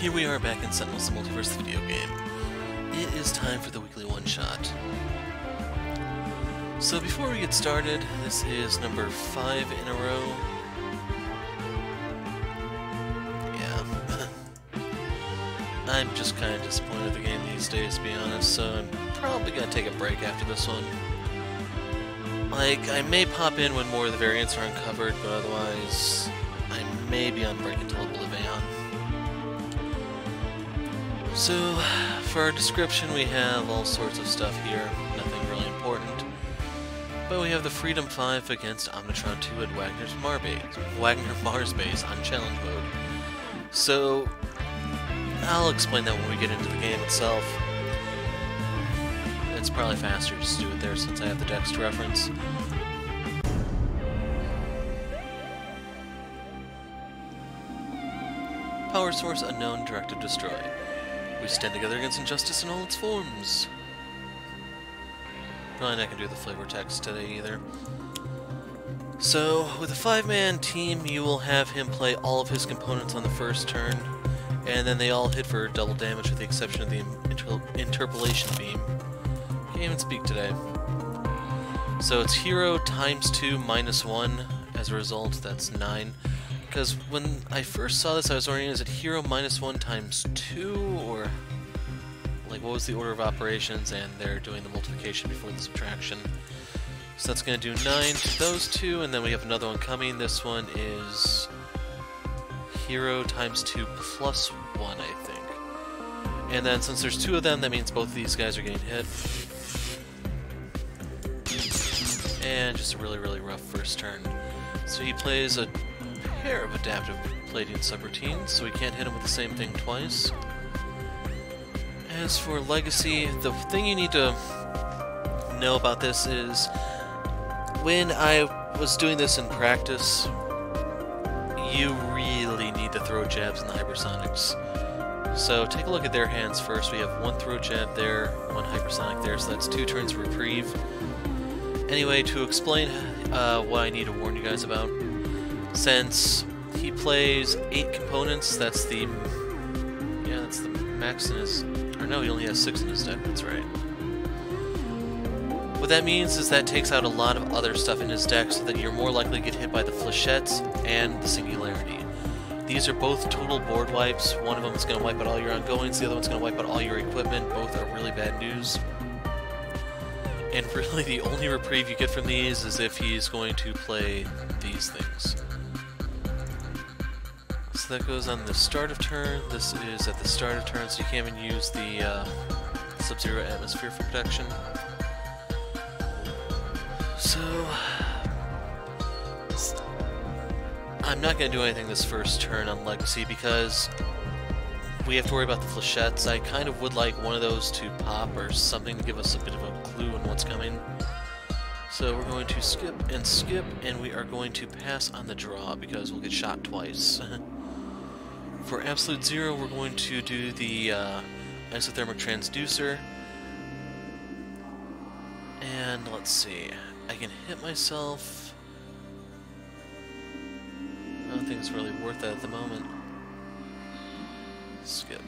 Here we are back in Sentinels, the Multiverse video game. It is time for the weekly one-shot. So before we get started, this is number 5 in a row. Yeah. I'm just kind of disappointed with the game these days, to be honest, so I'm probably going to take a break after this one. Like, I may pop in when more of the variants are uncovered, but otherwise, I may be on break until Oblivion. So, for our description, we have all sorts of stuff here, nothing really important. But we have the Freedom 5 against Omnitron II at Wagner Mars Base on challenge mode. So, I'll explain that when we get into the game itself. It's probably faster just to do it there since I have the decks to reference. Power source unknown, directive destroy. We stand together against injustice in all its forms. Probably not gonna do the flavor text today either. So, with a 5-man team, you will have him play all of his components on the first turn, and then they all hit for double damage with the exception of the interpolation beam. Can't even speak today. So it's hero times 2 minus 1. As a result, that's 9. Because when I first saw this, I was wondering, is it hero minus 1 times 2, or like what was the order of operations? And they're doing the multiplication before the subtraction. So that's going to do 9 to those two, and then we have another one coming. This one is hero times 2 plus 1, I think. And then since there's 2 of them, that means both of these guys are getting hit. And just a really, really rough first turn. So he plays a pair of adaptive plating subroutines, so we can't hit him with the same thing twice. As for Legacy, the thing you need to know about this is when I was doing this in practice, you really need to throw jabs in the hypersonics. So take a look at their hands first. We have 1 throw jab there, 1 hypersonic there, so that's 2 turns of reprieve. Anyway, to explain what I need to warn you guys about, since he plays 8 components, that's the max in his, or no, he only has 6 in his deck, that's right. What that means is that takes out a lot of other stuff in his deck so that you're more likely to get hit by the flechettes and the singularity. These are both total board wipes. One of them is going to wipe out all your ongoings, the other one's going to wipe out all your equipment. Both are really bad news. And really the only reprieve you get from these is if he's going to play these things. So that goes on the start of turn. This is at the start of turn, so you can't even use the Sub-Zero atmosphere for protection. So I'm not going to do anything this first turn on Legacy because we have to worry about the flechettes. I kind of would like one of those to pop or something to give us a bit of a clue on what's coming. So we're going to skip, and we are going to pass on the draw because we'll get shot twice. For Absolute Zero, we're going to do the isothermic transducer. And let's see, I can hit myself. I don't think it's really worth that at the moment. Skip.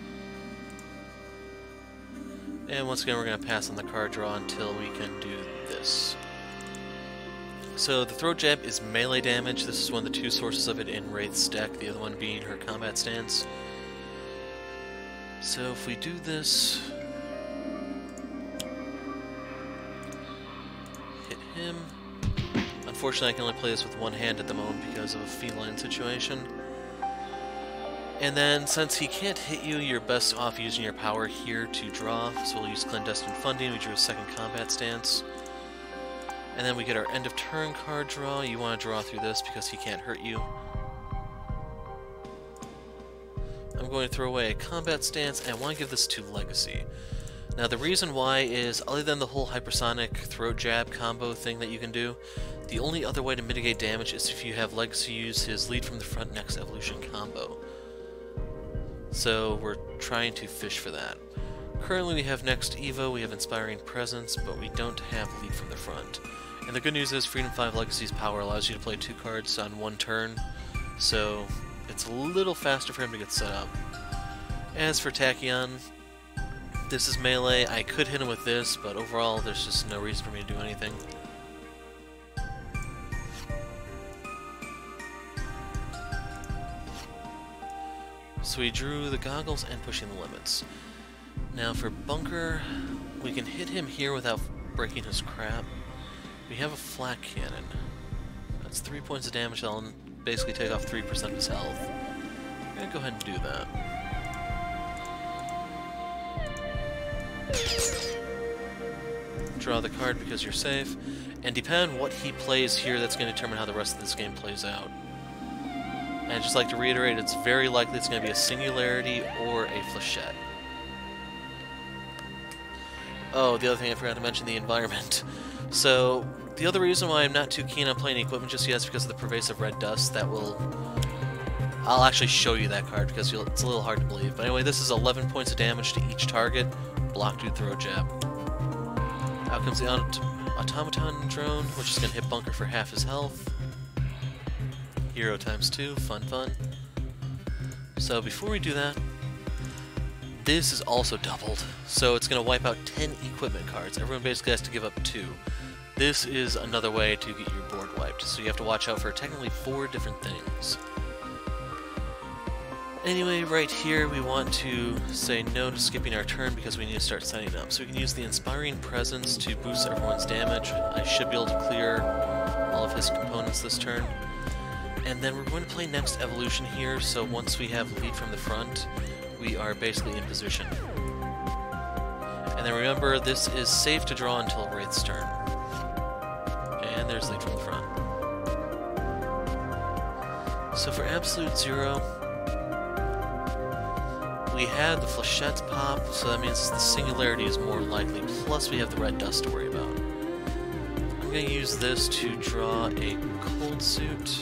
And once again, we're going to pass on the card draw until we can do this. So the throw jab is melee damage. This is one of the 2 sources of it in Wraith's deck, the other one being her combat stance. So if we do this, hit him. Unfortunately, I can only play this with one hand at the moment because of a feline situation. And then, since he can't hit you, you're best off using your power here to draw. So we'll use Clandestine Funding, we drew a 2nd combat stance. And then we get our end of turn card draw. You want to draw through this because he can't hurt you. I'm going to throw away a combat stance, and I want to give this to Legacy. Now the reason why is, other than the whole hypersonic throat jab combo thing that you can do, the only other way to mitigate damage is if you have Legacy use his lead from the front next evolution combo. So we're trying to fish for that. Currently we have next Evo, we have Inspiring Presence, but we don't have lead from the front. And the good news is Freedom 5 Legacy's power allows you to play 2 cards on 1 turn, so it's a little faster for him to get set up. As for Tachyon, this is melee. I could hit him with this, but overall there's just no reason for me to do anything. So we drew the goggles and pushing the limits. Now for Bunker, we can hit him here without breaking his crap. We have a flak cannon. That's 3 points of damage. That'll basically take off 3% of his health. I'm gonna go ahead and do that. Draw the card because you're safe. And depending on what he plays here, that's going to determine how the rest of this game plays out. And I'd just like to reiterate, it's very likely it's going to be a Singularity or a Flechette. Oh, the other thing I forgot to mention, the environment. So, the other reason why I'm not too keen on playing equipment just yet is because of the pervasive red dust that will... I'll actually show you that card because it's a little hard to believe. But anyway, this is 11 points of damage to each target. Block, dude, throw, jab. Out comes the Automaton drone, which is going to hit Bunker for half his health. Hero times 2, fun, fun. So before we do that, this is also doubled. So it's going to wipe out 10 equipment cards. Everyone basically has to give up 2. This is another way to get your board wiped. So you have to watch out for technically 4 different things. Anyway, right here we want to say no to skipping our turn because we need to start setting up. So we can use the Inspiring Presence to boost everyone's damage. I should be able to clear all of his components this turn. And then we're going to play next evolution here, so once we have lead from the front, we are basically in position. And then remember, this is safe to draw until Wraith's turn. And there's lead from the front. So for Absolute Zero, we had the Flechette's pop, so that means the Singularity is more likely, plus we have the red dust to worry about. I'm going to use this to draw a Cold Suit.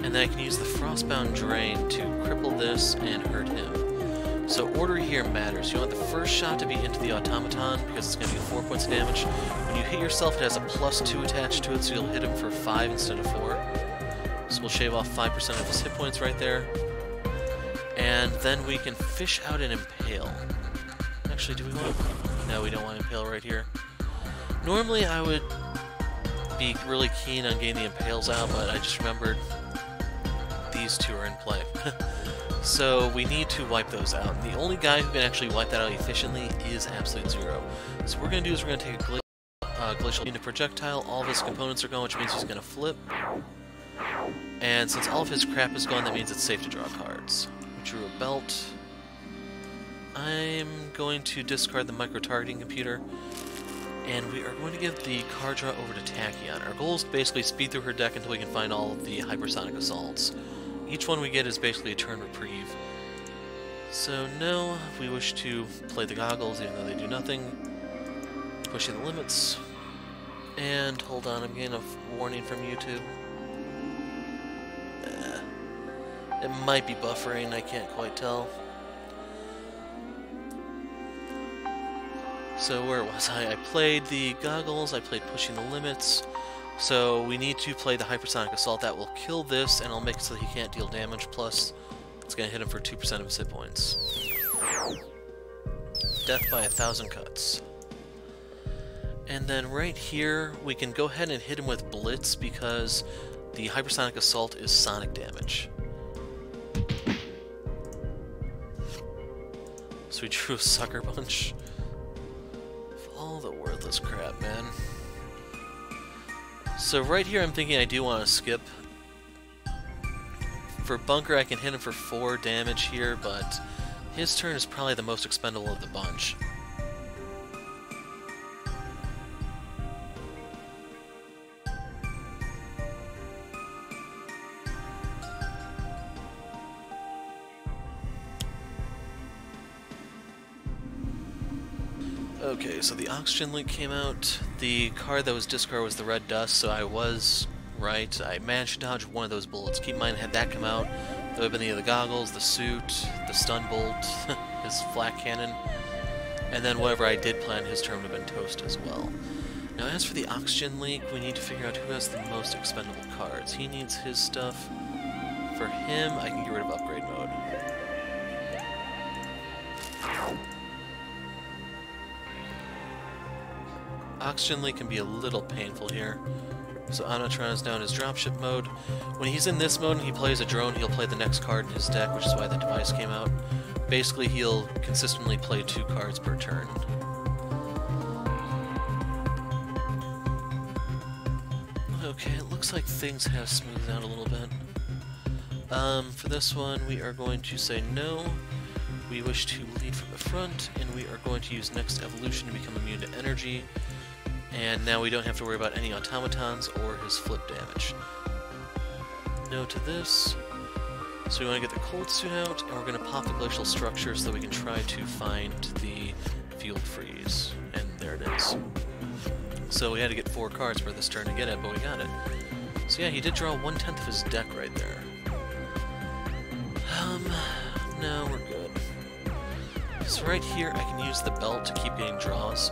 And then I can use the Frostbound Drain to cripple this and hurt him. So order here matters. You want the first shot to be into the Automaton, because it's going to be 4 points of damage. When you hit yourself, it has a +2 attached to it, so you'll hit him for 5 instead of 4. So we'll shave off 5% of his hit points right there. And then we can fish out an Impale. Actually, do we want to... No, we don't want Impale right here. Normally I would be really keen on getting the Impales out, but I just remembered these 2 are in play. So we need to wipe those out. The only guy who can actually wipe that out efficiently is Absolute Zero. So what we're going to do is we're going to take a Glacial Unit Projectile. All of his components are gone, which means he's going to flip. And since all of his crap is gone, that means it's safe to draw cards. We drew a belt. I'm going to discard the Micro-Targeting Computer. And we are going to give the card draw over to Tachyon. Our goal is to basically speed through her deck until we can find all of the Hypersonic Assaults. Each one we get is basically a turn reprieve. So no, we wish to play the goggles even though they do nothing. Pushing the limits. And hold on, I'm getting a warning from YouTube. It might be buffering, I can't quite tell. So where was I? I played the goggles, I played pushing the limits. So we need to play the Hypersonic Assault. That will kill this, and I'll make it so that he can't deal damage, plus it's going to hit him for 2% of his hit points. Death by 1,000 cuts. And then right here, we can go ahead and hit him with Blitz, because the Hypersonic Assault is sonic damage. So we drew a Sucker Punch. All the worthless crap, man. So right here I'm thinking I do want to skip. For Bunker I can hit him for 4 damage here, but his turn is probably the most expendable of the bunch. Okay, so the Oxygen Link came out. The card that was discarded was the Red Dust, so I was right. I managed to dodge one of those bullets. Keep in mind, had that come out, there would have been the goggles, the suit, the stun bolt, his flak cannon, and then whatever I did plan, his turn would have been toast as well. Now as for the oxygen leak, we need to figure out who has the most expendable cards. He needs his stuff. For him, I can get rid of upgrade mode. Oxygen leak can be a little painful here. So Omnitron is now in his dropship mode. When he's in this mode and he plays a drone, he'll play the next card in his deck, which is why the device came out. Basically, he'll consistently play 2 cards per turn. Okay, it looks like things have smoothed out a little bit. For this one, we are going to say no. We wish to lead from the front, and we are going to use next evolution to become immune to energy. And now we don't have to worry about any automatons or his flip damage. No to this. So we want to get the cold suit out, and we're going to pop the glacial structure so that we can try to find the field freeze. And there it is. So we had to get 4 cards for this turn to get it, but we got it. So yeah, he did draw 1/10 of his deck right there. No, we're good. So right here, I can use the belt to keep getting draws.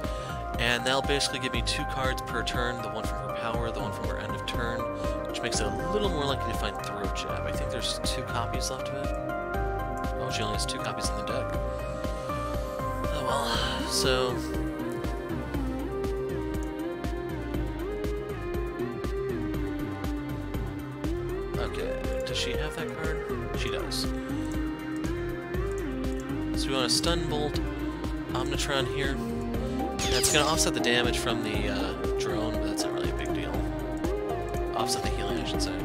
And that'll basically give me 2 cards per turn, the one from her power, the one from her end of turn, which makes it a little more likely to find Throat Jab. I think there's 2 copies left of it. Oh, she only has 2 copies in the deck. Oh well, so... Okay, does she have that card? She does. So we want to Stun Bolt Omnitron here. That's going to offset the damage from the drone, but that's not really a big deal. Offset the healing, I should say.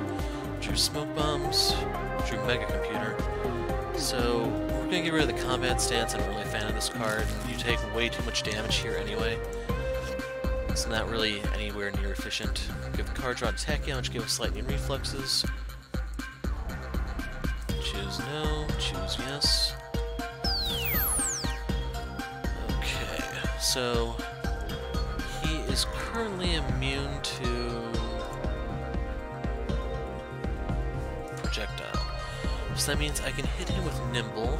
Drew Smoke Bombs, Drew Mega Computer. So, we're going to get rid of the combat stance. I'm really a fan of this card. You take way too much damage here anyway. It's not really anywhere near efficient. Give the card draw to Tachyon, which gives us lightning reflexes. Choose no, choose yes. So, he is currently immune to projectile. So that means I can hit him with Nimble.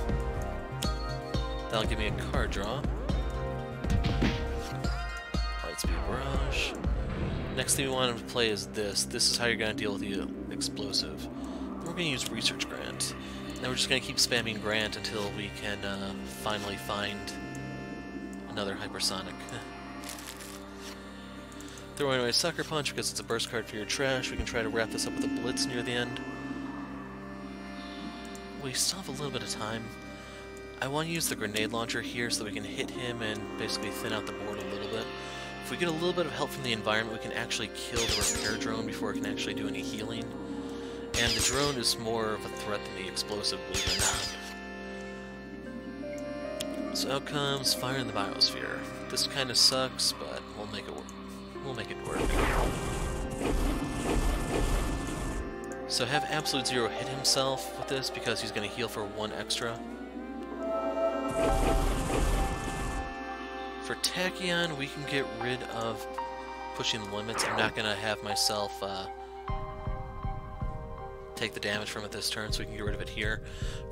That'll give me a card draw. Lightspeed Barrage. Next thing we want him to play is this. This is how you're going to deal with the explosive. We're going to use Research Grant. And we're just going to keep spamming Grant until we can finally find another hypersonic. Throwing away Sucker Punch because it's a burst card for your trash. We can try to wrap this up with a Blitz near the end. We still have a little bit of time. I want to use the grenade launcher here so that we can hit him and basically thin out the board a little bit. If we get a little bit of help from the environment, we can actually kill the repair drone before it can actually do any healing. And the drone is more of a threat than the explosive, believe it or not. So out comes Fire in the Biosphere. This kind of sucks, but we'll make it work. We'll make it work. So have Absolute Zero hit himself with this because he's going to heal for 1 extra. For Tachyon, we can get rid of pushing the limits. I'm not going to have myself take the damage from it this turn, so we can get rid of it here.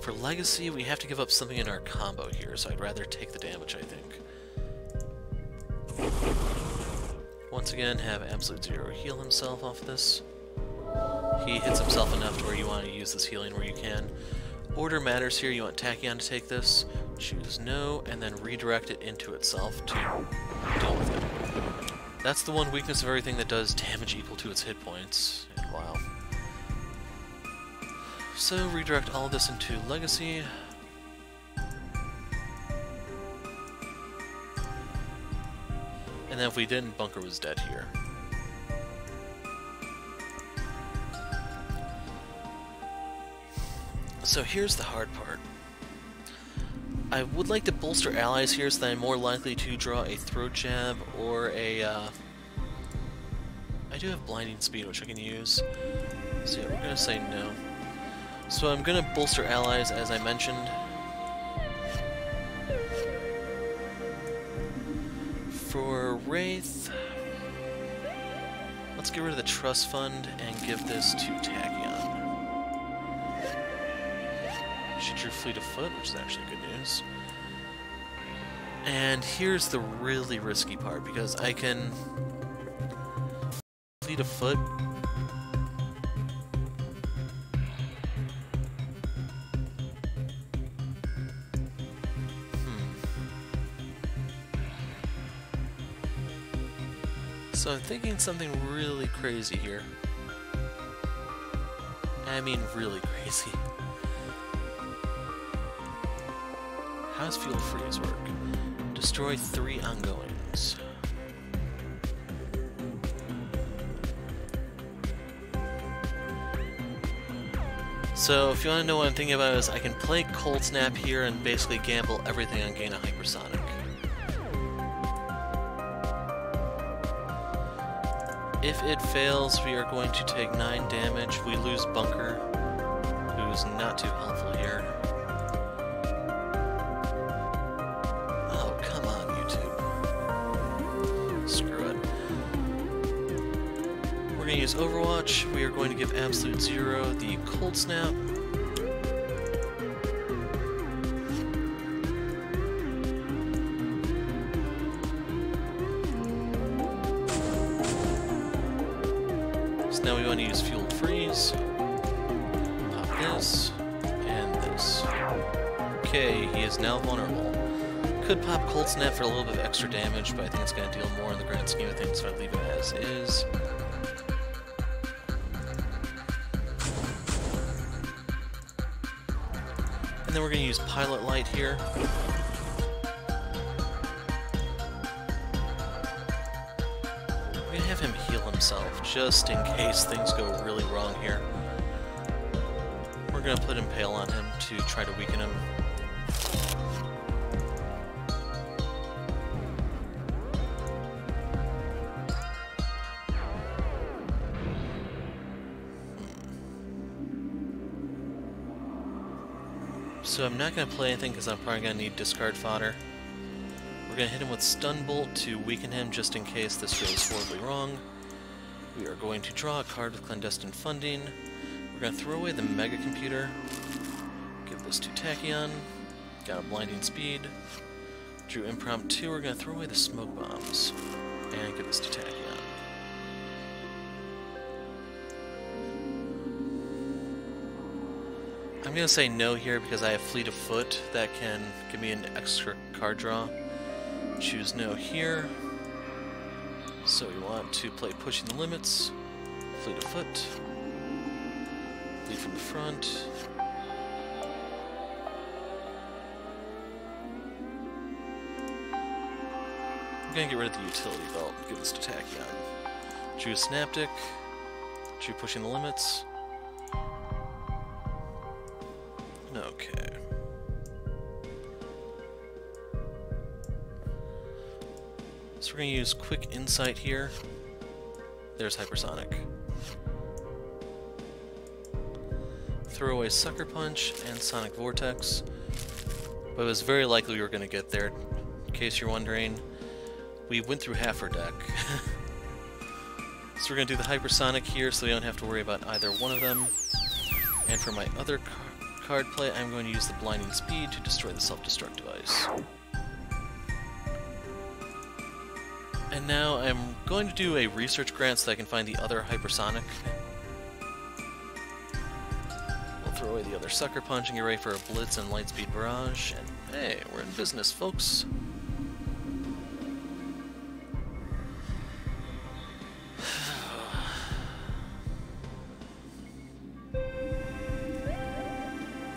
For Legacy, we have to give up something in our combo here, so I'd rather take the damage, I think. Once again, have Absolute Zero heal himself off this. He hits himself enough to where you want to use this healing where you can. Order matters here. You want Tachyon to take this. Choose no, and then redirect it into itself to deal with it. That's the one weakness of everything that does damage equal to its hit points. And wow. So, redirect all of this into Legacy. And then if we didn't, Bunker was dead here. So here's the hard part. I would like to bolster allies here so that I'm more likely to draw a Throat Jab or a... I do have Blinding Speed, which I can use. So yeah, we're going to say no. So I'm going to bolster allies, as I mentioned. For Wraith, let's get rid of the Trust Fund and give this to Tachyon. She drew Fleet of Foot, which is actually good news. And here's the really risky part, because I can fleet of foot. So I'm thinking something really crazy here. I mean really crazy. How does Field Freeze work? Destroy 3 ongoings. So if you want to know what I'm thinking about is I can play Cold Snap here and basically gamble everything on gain a hypersonic. If it fails, we are going to take 9 damage. We lose Bunker, who's not too helpful here. Oh, come on, YouTube. Screw it. We're going to use Overwatch. We are going to give Absolute Zero the Cold Snap. Now we want to use Fueled Freeze. Pop this, and this. Okay, he is now vulnerable. Could pop Cold Snap for a little bit of extra damage, but I think it's going to deal more in the grand scheme of things, so I leave it as is. And then we're going to use Pilot Light here. Have him heal himself, just in case things go really wrong here. We're going to put Impale on him to try to weaken him. So I'm not going to play anything because I'm probably going to need discard fodder. We're going to hit him with Stun Bolt to weaken him just in case this goes horribly wrong. We are going to draw a card with Clandestine Funding. We're going to throw away the Mega Computer. Give this to Tachyon. Got a Blinding Speed. Drew Impromptu. We're going to throw away the Smoke Bombs. And give this to Tachyon. I'm going to say no here because I have Fleet of Foot that can give me an extra card draw. Choose no here. So we want to play Pushing the Limits, Fleet of Foot, lead from the front. I'm going to get rid of the Utility Belt, give this to Tachyon. Choose Synaptic, choose Pushing the Limits. Okay. So we're going to use Quick Insight here. There's Hypersonic. Throw away Sucker Punch and Sonic Vortex. But it was very likely we were going to get there. In case you're wondering, we went through half our deck. So we're going to do the Hypersonic here so we don't have to worry about either one of them. And for my other card play, I'm going to use the Blinding Speed to destroy the self-destruct device. And now I'm going to do a research grant so that I can find the other Hypersonic. We'll throw away the other Sucker Punch and get ready for a Blitz and Lightspeed Barrage. And hey, we're in business, folks.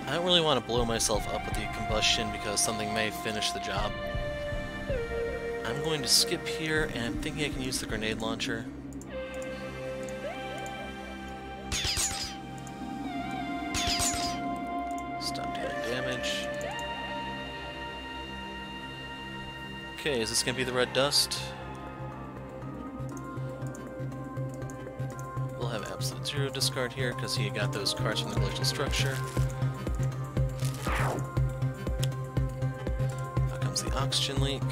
I don't really want to blow myself up with the combustion because something may finish the job. I'm going to skip here, and I'm thinking I can use the grenade launcher. Stop dealing damage. Okay, is this going to be the red dust? We'll have Absolute Zero discard here because he got those cards from the Glacial Structure. Out comes the Oxygen Leak.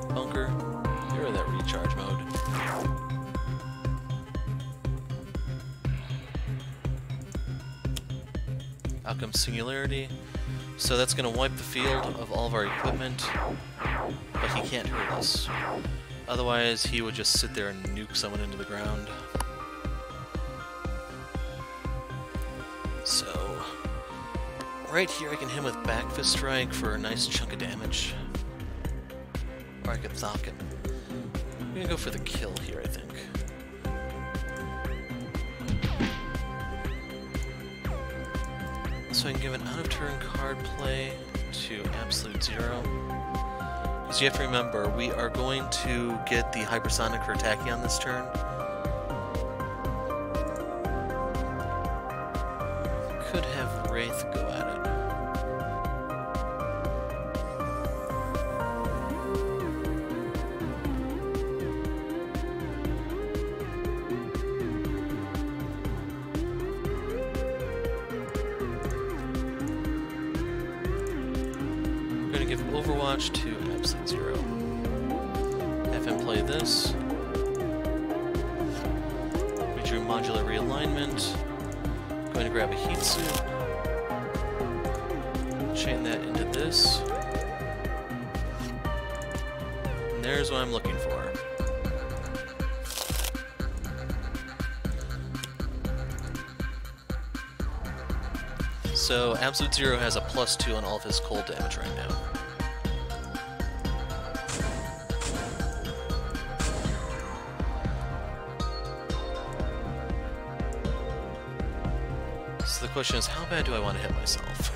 Bunker. Get rid of that recharge mode. Out comes Singularity. So that's going to wipe the field of all of our equipment, but he can't hurt us. Otherwise, he would just sit there and nuke someone into the ground. So, right here I can hit him with Back Fist Strike for a nice chunk of damage. Or I could Thok him. I'm gonna go for the kill here, I think. So I can give an out-of-turn card play to Absolute Zero. Because you have to remember, we are going to get the Hypersonic for Tachyon this turn. Could have Wraith go at it. I'm going to give Overwatch to Absolute Zero. Have him play this. We drew Modular Realignment. Going to grab a Heat Suit. Chain that into this. And there's what I'm looking for. So Absolute Zero has a +2 on all of his cold damage right now. So the question is, how bad do I want to hit myself?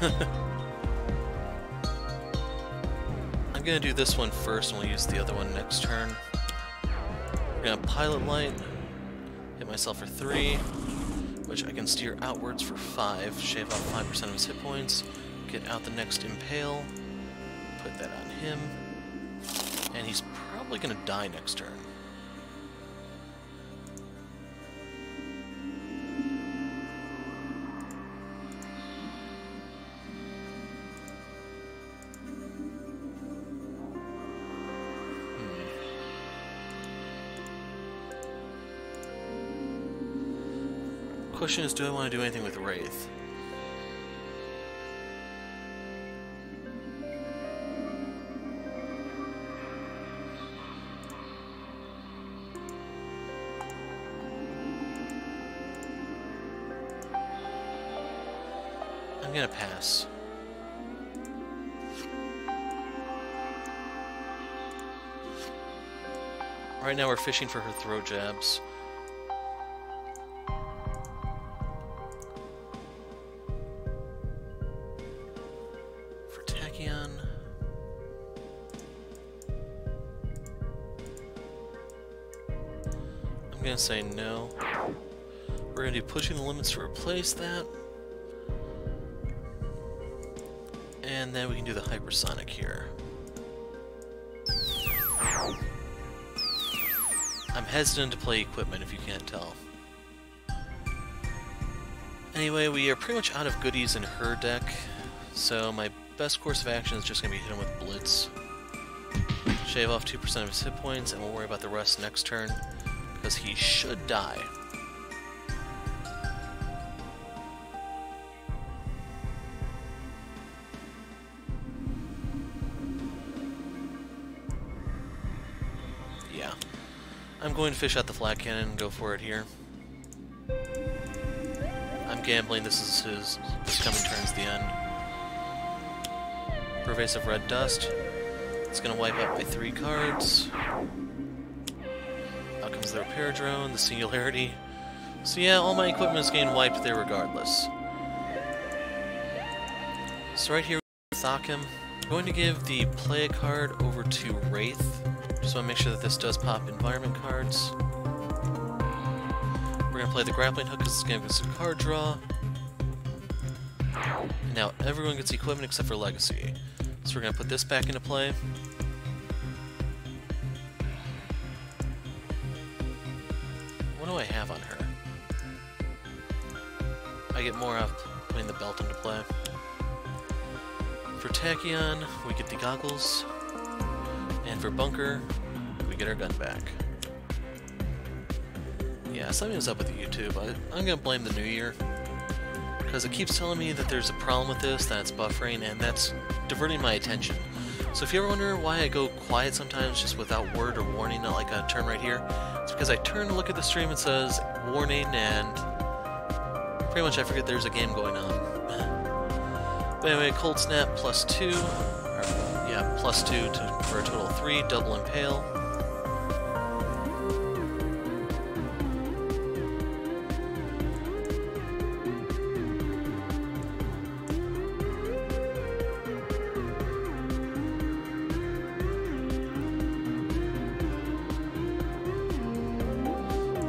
I'm going to do this one first, and we'll use the other one next turn. We're going to Pilot Light, hit myself for 3, which I can steer outwards for 5, shave off 5% of his hit points, get out the next Impale, put that on him, and he's probably going to die next turn. Question is, do I want to do anything with Wraith? I'm gonna pass. Right now we're fishing for her throw jabs. I'm gonna say no. We're gonna do Pushing the Limits to replace that. And then we can do the Hypersonic here. I'm hesitant to play equipment if you can't tell. Anyway, we are pretty much out of goodies in her deck, so my best course of action is just gonna be hit him with Blitz. Shave off 2% of his hit points, and we'll worry about the rest next turn. Because he should die. Yeah. I'm going to fish out the flat cannon and go for it here. I'm gambling this coming turn's the end. Pervasive Red Dust. It's going to wipe out my 3 cards. The repair drone, the singularity. So yeah, all my equipment is getting wiped there regardless. So right here, Thok him. I'm going to give the play a card over to Wraith. Just want to make sure that this does pop environment cards. We're going to play the grappling hook because it's going to give us a card draw. And now everyone gets equipment except for Legacy. So we're going to put this back into play. What do I have on her? I get more out of putting the belt into play. For Tachyon, we get the goggles. And for Bunker, we get our gun back. Yeah, something's up with YouTube. I'm gonna blame the New Year. Because it keeps telling me that there's a problem with this, that it's buffering, and that's diverting my attention. So if you ever wonder why I go quiet sometimes just without word or warning, not like a term right here, it's because I turn to look at the stream and it says warning and Pretty much I forget there's a game going on. But anyway, Cold Snap +2, or, yeah, +2 for a total of 3, double Impale.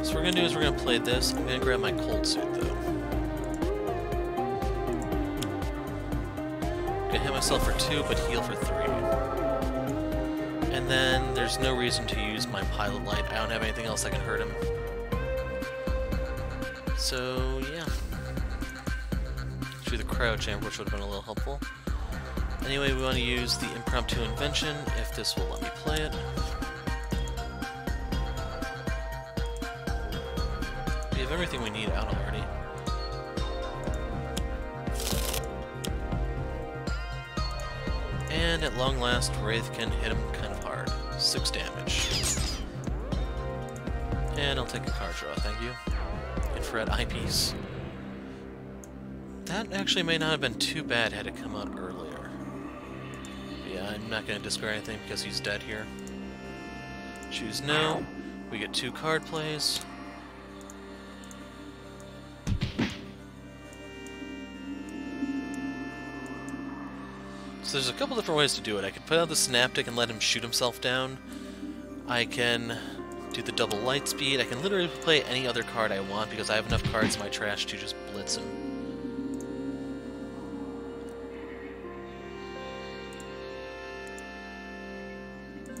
So what we're going to do is we're going to play this. I'm going to grab my Cold Suit though. Hit myself for 2, but heal for 3. And then there's no reason to use my Pilot Light. I don't have anything else that can hurt him. So, yeah. Do the Cryo Chamber, which would have been a little helpful. Anyway, we want to use the Impromptu Invention, if this will let me play it. We have everything we need out already. And at long last, Wraith can hit him kind of hard. 6 damage. And I'll take a card draw, thank you. Infrared Eyepiece. That actually may not have been too bad had it come out earlier. But yeah, I'm not going to discard anything because he's dead here. Choose no. We get 2 card plays. So there's a couple different ways to do it. I could put out the Synaptic and let him shoot himself down. I can do the double light speed. I can literally play any other card I want because I have enough cards in my trash to just blitz him.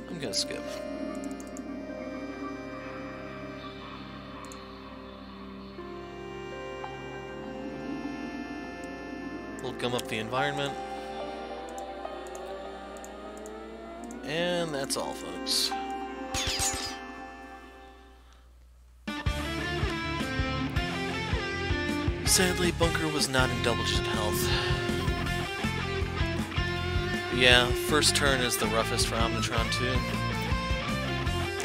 I'm gonna skip. We'll gum up the environment. And that's all, folks. Sadly, Bunker was not in double-digit health. But yeah, first turn is the roughest for Omnitron II.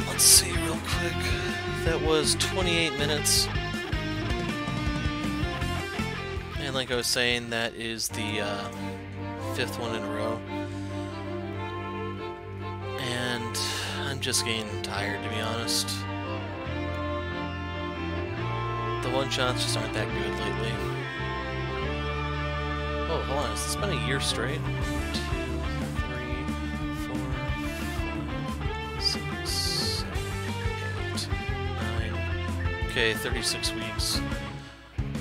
Let's see real quick. That was 28 minutes. And like I was saying, that is the 5th one in a row. And I'm just getting tired, to be honest. The one-shots just aren't that good lately. Oh, hold on, has this been a year straight? 1, 2, 3, 4, 5, 6, 7, 8, 9... Okay, 36 weeks.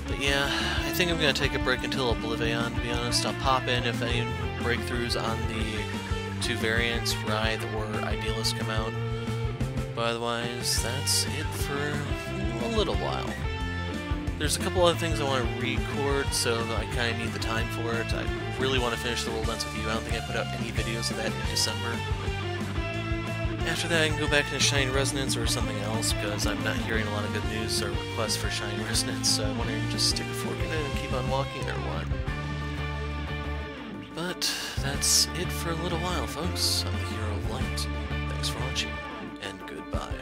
But yeah, I think I'm gonna take a break until Oblivion, to be honest. I'll pop in if any breakthroughs on the 2 variants, Wraith or Idealist, come out. But otherwise, that's it for a little while. There's a couple other things I want to record, so I kind of need the time for it. I really want to finish the World Ends With You. I don't think I put out any videos of that in December. After that, I can go back into Shining Resonance or something else, because I'm not hearing a lot of good news or requests for Shining Resonance, so I want to just stick a fork in it and keep on walking, or what. But that's it for a little while, folks. I'm the Hero of Light. Thanks for watching.